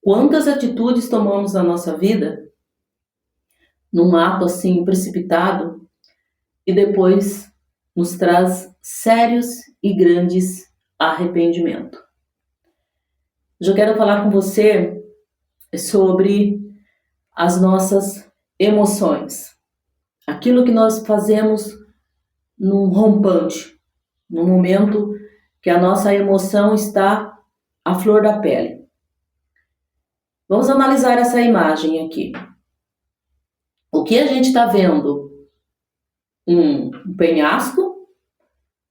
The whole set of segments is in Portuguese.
Quantas atitudes tomamos na nossa vida, num ato assim precipitado, e depois nos traz sérios e grandes arrependimentos. Hoje eu quero falar com você sobre as nossas emoções. Aquilo que nós fazemos num rompante, num momento que a nossa emoção está à flor da pele. Vamos analisar essa imagem aqui. O que a gente está vendo? Um penhasco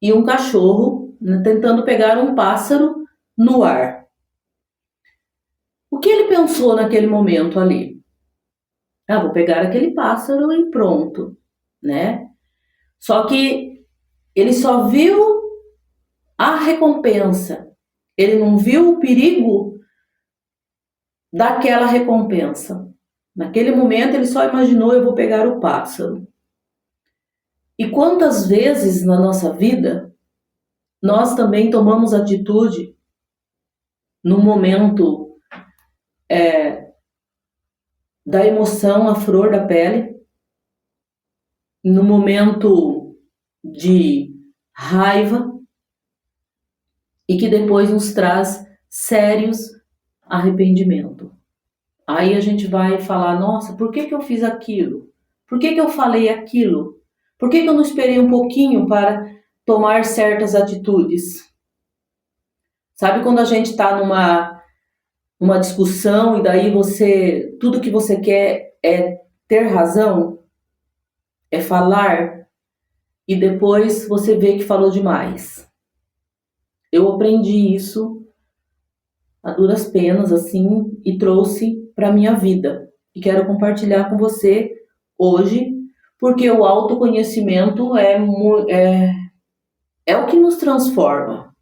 e um cachorro, né, tentando pegar um pássaro no ar. O que ele pensou naquele momento ali? Vou pegar aquele pássaro e pronto, né? Só que ele só viu a recompensa. Ele não viu o perigo daquela recompensa. Naquele momento ele só imaginou: eu vou pegar o pássaro. E quantas vezes na nossa vida nós também tomamos atitude no momento da emoção à flor da pele, no momento de raiva, e que depois nos traz sérios arrependimentos. Aí a gente vai falar: nossa, por que eu fiz aquilo? Por que eu falei aquilo? Por que eu não esperei um pouquinho para tomar certas atitudes? Sabe quando a gente está numa discussão e daí tudo que você quer é ter razão, é falar, e depois você vê que falou demais. Eu aprendi isso a duras penas, assim, e trouxe para minha vida. E quero compartilhar com você hoje, porque o autoconhecimento é o que nos transforma.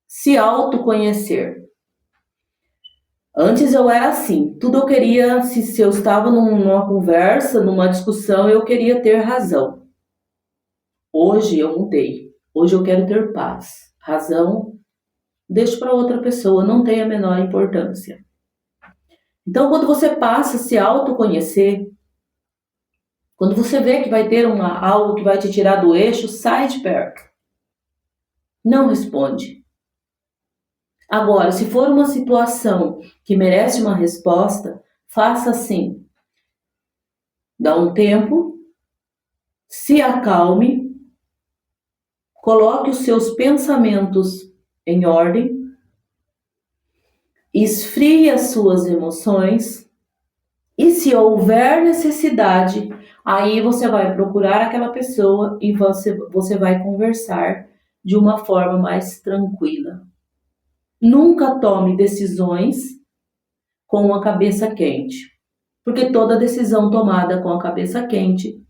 Se autoconhecer. Antes eu era assim, tudo eu queria, se eu estava numa conversa, numa discussão, eu queria ter razão. Hoje eu mudei. Hoje eu quero ter paz. Razão, deixo para outra pessoa, não tem a menor importância. Então, quando você passa a se autoconhecer, quando você vê que vai ter algo que vai te tirar do eixo, sai de perto. Não responde. Agora, se for uma situação que merece uma resposta, faça assim. Dá um tempo, se acalme, coloque os seus pensamentos em ordem, esfrie as suas emoções e, se houver necessidade, aí você vai procurar aquela pessoa e você vai conversar de uma forma mais tranquila. Nunca tome decisões com a cabeça quente, porque toda decisão tomada com a cabeça quente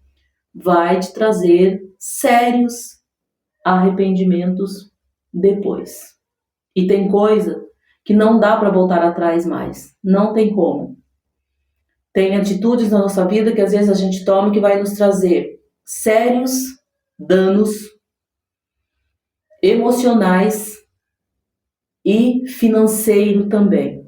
vai te trazer sérios arrependimentos depois. E tem coisa que não dá para voltar atrás mais, não tem como. Tem atitudes na nossa vida que às vezes a gente toma que vai nos trazer sérios danos emocionais e financeiro também.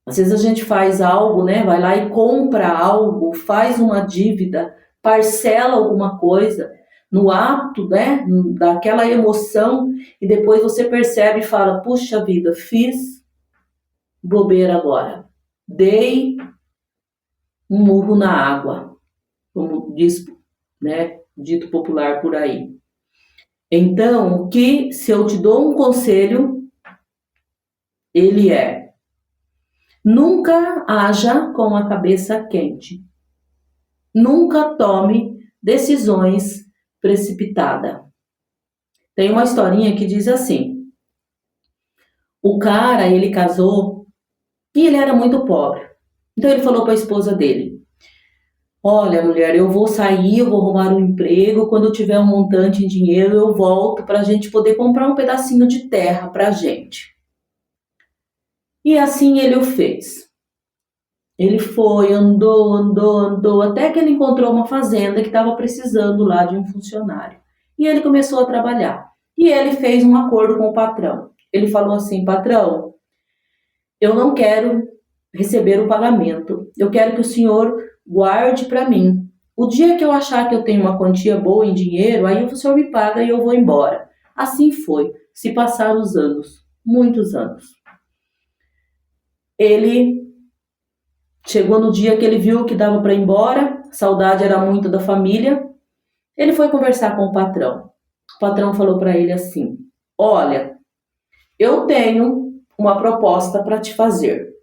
Às vezes a gente faz algo, né? Vai lá e compra algo, faz uma dívida, parcela alguma coisa no ato, né? Daquela emoção, e depois você percebe e fala: puxa vida, fiz bobeira agora. Dei um murro na água, como diz, né? Dito popular por aí. Então, se eu te dou um conselho, ele é: nunca haja com a cabeça quente. Nunca tome decisões precipitadas. Tem uma historinha que diz assim: o cara, ele casou e ele era muito pobre. Então ele falou para a esposa dele: olha, mulher, eu vou sair, eu vou arrumar um emprego, quando eu tiver um montante em dinheiro, eu volto para a gente poder comprar um pedacinho de terra para a gente. E assim ele o fez. Ele foi, andou, até que ele encontrou uma fazenda que estava precisando lá de um funcionário. E ele começou a trabalhar. E ele fez um acordo com o patrão. Ele falou assim: patrão, eu não quero receber o pagamento. Eu quero que o senhor guarde para mim. O dia que eu achar que eu tenho uma quantia boa em dinheiro, aí o senhor me paga e eu vou embora. Assim foi. Se passaram os anos, muitos anos. Ele chegou no dia que ele viu que dava para ir embora, a saudade era muito da família. Ele foi conversar com o patrão. O patrão falou para ele assim: olha, eu tenho uma proposta para te fazer.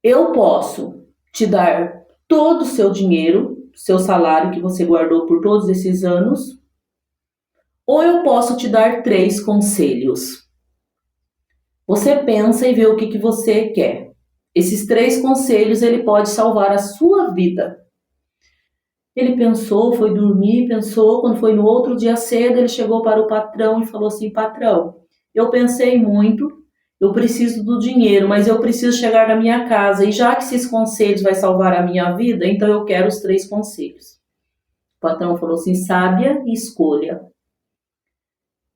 Eu posso te dar todo o seu dinheiro, seu salário que você guardou por todos esses anos, ou eu posso te dar 3 conselhos. Você pensa e vê o que você quer. Esses 3 conselhos, ele pode salvar a sua vida. Ele pensou, foi dormir, pensou, quando foi no outro dia cedo, ele chegou para o patrão e falou assim: patrão, eu pensei muito, eu preciso do dinheiro, mas eu preciso chegar na minha casa, e já que esses conselhos vai salvar a minha vida, então eu quero os 3 conselhos. O patrão falou assim: sábia e escolha.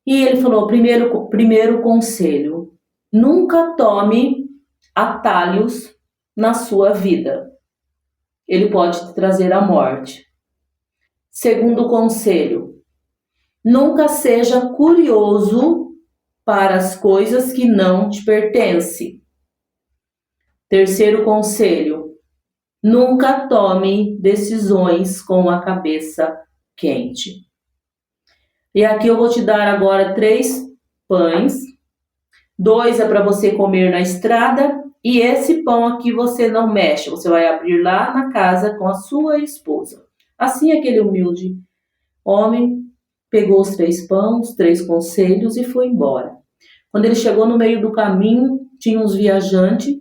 E ele falou: primeiro conselho, nunca tome atalhos na sua vida. Ele pode te trazer a morte. Segundo conselho, nunca seja curioso para as coisas que não te pertencem. Terceiro conselho, nunca tome decisões com a cabeça quente. E aqui eu vou te dar agora 3 pães. 2 é para você comer na estrada. E esse pão aqui você não mexe. Você vai abrir lá na casa com a sua esposa. Assim aquele humilde homem pegou os 3 pães, os 3 conselhos e foi embora. Quando ele chegou no meio do caminho, tinha uns viajantes.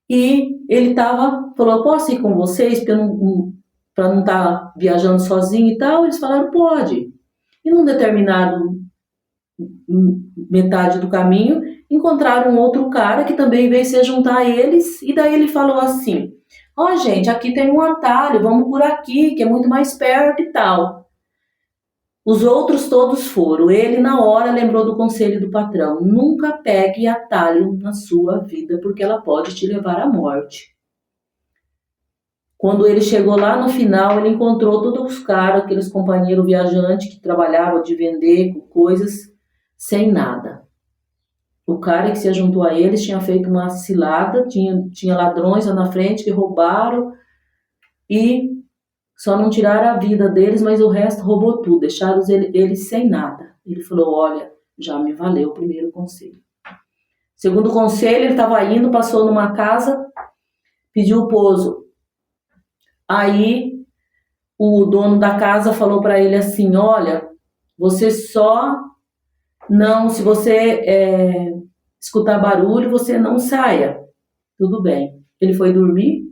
E ele falou: posso ir com vocês? Para não estar viajando sozinho e tal. Eles falaram: pode. E num determinado metade do caminho, encontraram um outro cara que também veio se juntar a eles. E daí ele falou assim: ó, gente, aqui tem um atalho, vamos por aqui, que é muito mais perto e tal. Os outros todos foram. Ele, na hora, lembrou do conselho do patrão: nunca pegue atalho na sua vida, porque ela pode te levar à morte. Quando ele chegou lá no final, ele encontrou todos os caras, aqueles companheiros viajantes que trabalhavam de vender coisas, sem nada. O cara que se juntou a eles tinha feito uma cilada, tinha ladrões lá na frente que roubaram e só não tiraram a vida deles, mas o resto roubou tudo, deixaram eles sem nada. Ele falou: olha, já me valeu o primeiro conselho. Segundo conselho, ele estava indo, passou numa casa, pediu o pouso. Aí o dono da casa falou para ele assim: olha, você só não, se você escutar barulho, você não saia. Tudo bem. Ele foi dormir.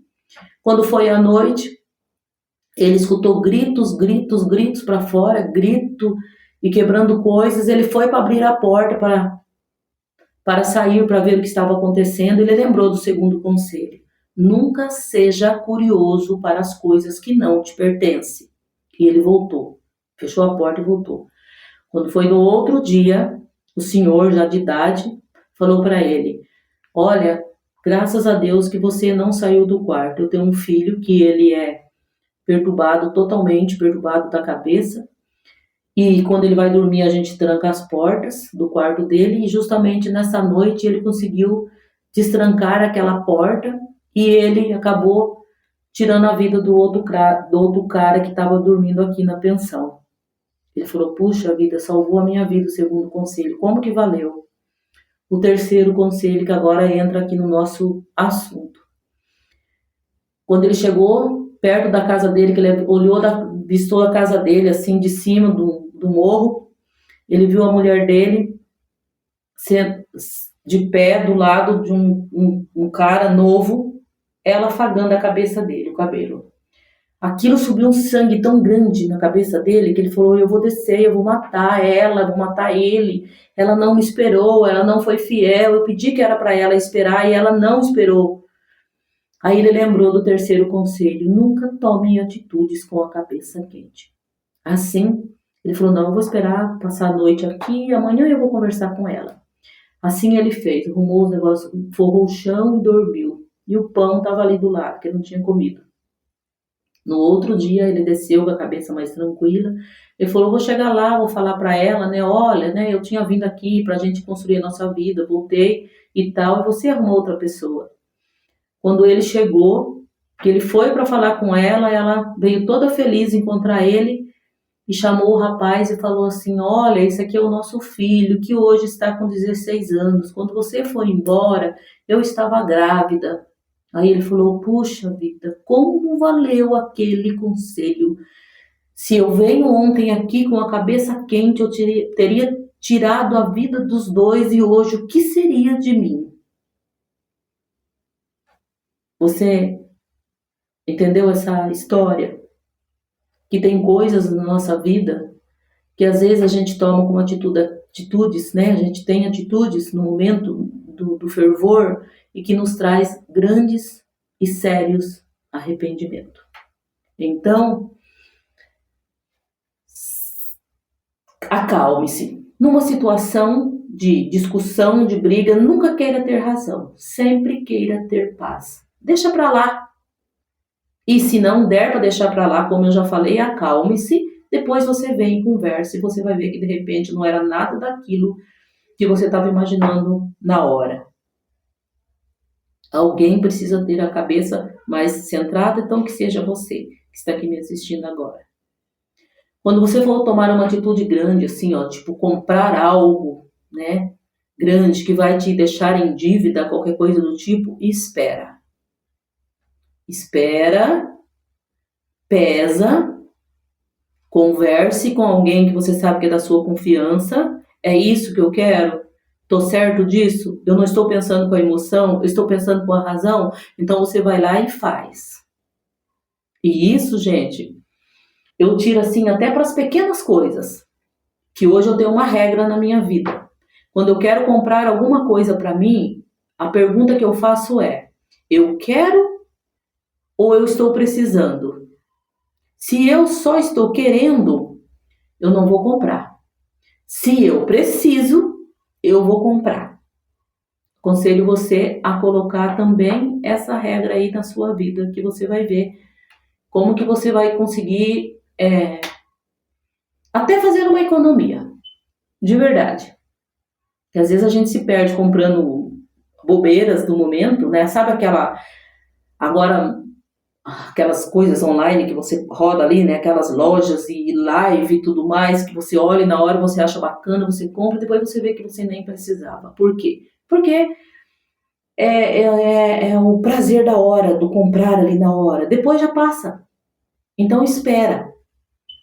Quando foi à noite, ele escutou gritos para fora, grito e quebrando coisas. Ele foi para abrir a porta para sair, para ver o que estava acontecendo. Ele lembrou do segundo conselho: nunca seja curioso para as coisas que não te pertencem. E ele voltou, fechou a porta e voltou. Quando foi no outro dia, o senhor, já de idade, falou para ele: olha, graças a Deus que você não saiu do quarto. Eu tenho um filho que ele é totalmente perturbado da cabeça. E quando ele vai dormir, a gente tranca as portas do quarto dele. E justamente nessa noite ele conseguiu destrancar aquela porta. E ele acabou tirando a vida do outro cara que estava dormindo aqui na pensão. Ele falou: puxa vida, salvou a minha vida o segundo conselho. Como que valeu? O terceiro conselho, que agora entra aqui no nosso assunto. Quando ele chegou perto da casa dele, que ele olhou, vistou a casa dele assim de cima do morro, ele viu a mulher dele de pé do lado de um cara novo, ela afagando a cabeça dele, o cabelo. Aquilo subiu um sangue tão grande na cabeça dele que ele falou: eu vou descer, eu vou matar ela, vou matar ele. Ela não me esperou, ela não foi fiel. Eu pedi que era para ela esperar e ela não esperou. Aí ele lembrou do terceiro conselho: nunca tome atitudes com a cabeça quente. Assim, ele falou: não, eu vou esperar passar a noite aqui, amanhã eu vou conversar com ela. Assim ele fez, arrumou os negócios, forrou o chão e dormiu. E o pão estava ali do lado, que ele não tinha comido. No outro dia ele desceu com a cabeça mais tranquila. Ele falou: vou chegar lá, vou falar para ela, né? Olha, né? Eu tinha vindo aqui para a gente construir a nossa vida, voltei e tal. E você arrumou outra pessoa. Quando ele chegou, que ele foi para falar com ela veio toda feliz encontrar ele e chamou o rapaz e falou assim: olha, esse aqui é o nosso filho, que hoje está com 16 anos. Quando você foi embora, eu estava grávida. Aí ele falou: puxa vida, como valeu aquele conselho. Se eu venho ontem aqui com a cabeça quente, eu teria tirado a vida dos dois e hoje o que seria de mim? Você entendeu essa história? Que tem coisas na nossa vida que às vezes a gente toma como atitudes, né? A gente tem atitudes no momento do fervor e que nos traz grandes e sérios arrependimentos. Então, acalme-se. Numa situação de discussão, de briga, nunca queira ter razão, sempre queira ter paz. Deixa pra lá. E se não der para deixar pra lá, como eu já falei, acalme-se. Depois você vem e conversa e você vai ver que de repente não era nada daquilo que você estava imaginando na hora. Alguém precisa ter a cabeça mais centrada, então que seja você que está aqui me assistindo agora. Quando você for tomar uma atitude grande, assim, ó, tipo comprar algo, né, grande, que vai te deixar em dívida, qualquer coisa do tipo, espera. Espera, pesa, converse com alguém que você sabe que é da sua confiança. É isso que eu quero? Estou certo disso? Eu não estou pensando com a emoção, eu estou pensando com a razão? Então você vai lá e faz. E isso, gente, eu tiro assim até para as pequenas coisas, que hoje eu tenho uma regra na minha vida. Quando eu quero comprar alguma coisa para mim, a pergunta que eu faço é: eu quero ou eu estou precisando? Se eu só estou querendo, eu não vou comprar. Se eu preciso, eu vou comprar. Aconselho você a colocar também essa regra aí na sua vida, que você vai ver como que você vai conseguir até fazer uma economia, de verdade. Porque às vezes a gente se perde comprando bobeiras do momento, né? Sabe aquelas coisas online que você roda ali, né? Aquelas lojas e live e tudo mais, que você olha e na hora você acha bacana, você compra, depois você vê que você nem precisava. Por quê? Porque é o prazer da hora, do comprar ali na hora. Depois já passa. Então espera.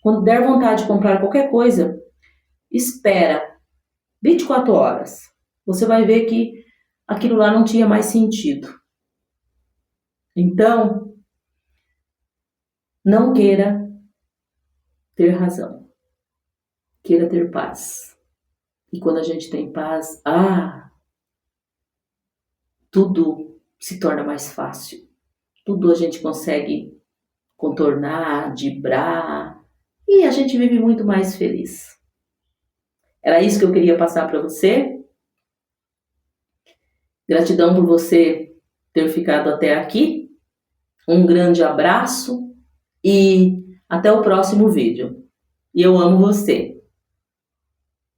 Quando der vontade de comprar qualquer coisa, espera 24 horas. Você vai ver que aquilo lá não tinha mais sentido. Então, não queira ter razão. Queira ter paz. E quando a gente tem paz, tudo se torna mais fácil. Tudo a gente consegue contornar, driblar, e a gente vive muito mais feliz. Era isso que eu queria passar para você. Gratidão por você ter ficado até aqui. Um grande abraço e até o próximo vídeo. E eu amo você.